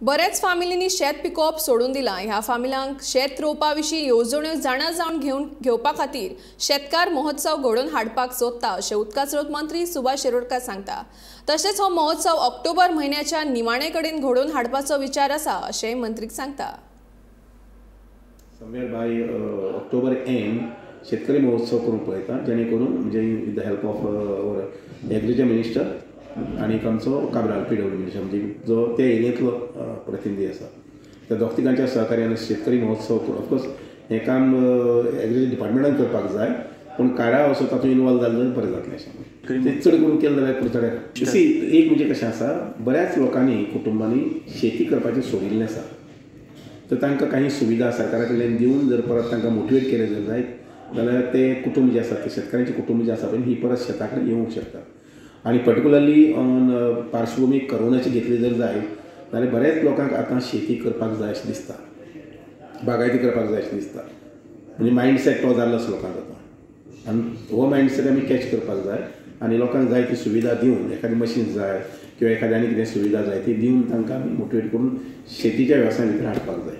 बरेच फामिलींनी शेत पिकोवप सोडून दिला। ह्या फामिल्यांक शेत रोवपा विशीं येवजण्यो जाणा जावन घेवपा खातीर शेतकार महोत्सव घडोवन हाडपाक सोदता अशें उदका स्रोत मंत्री सुभाष शिरोडकार सांगता। तशेंच हो महोत्सव ऑक्टोबर म्हयन्याच्या निमाणे कडेन घडोवन हाडपाचो विचार आसा अशें मंत्रीक सांगता। समवेर बाय ऑक्टोबर एंड शेतकरी महोत्सव करूंक पळयता, जेणे करून म्हणजे with the help of our agriculture minister आणि आमचो काब्राल PWD मिनिस्टर म्हणजे जो त्या एरियेंतलो प्रतिनिधी आसा, त्या दोग तिगांच्या सहकार्यान शेतकरी महोत्सव ऑफकोर्स हें काम एग्रीकल्चर डिपार्टमेंटान करपाक जाय, पूण कारा असो तातूंत इनवॉल्व जालें जाल्यार बरें जातलें अशें ते चड करून केलें जाल्यार पुरतलें। सी एक म्हणजे कशें आसा, बऱ्याच लोकांनी कुटुंबांनी शेती करपाचें सोडिल्लें आसा, तर तांकां काही सुविधा सरकारा कडल्यान दिवन जर परत तांकां मोटिवेट केलें जर जायत जाल्यार ते कुटुंब जे आसा ते शेतकारांचें कुटुंब जे आसा पळय ही परत शेता कडेन येवंक शकता। आणि पर्टिक्युलरली ऑन पार्श्वभूमी करोनाची घेतली जर जायत जाल्यार बऱ्याच लोकांक आतां शेती करपाक जाय अशें दिसता, बागायती करपाक जाय अशें दिसता, म्हणजे मायंडसेट तो जाल्लो आसा लोकांक आतां, आनी हो मायंडसेट आमी कॅच करपाक जाय आनी लोकांक जाय ती सुविधा दिवन एखादी मशीन जाय किंवा एखादी आनी कितें सुविधा जाय ती दिवन तांकां आमी मोटिवेट करून शेतीच्या वेवसाया भितर हाडपाक जाय।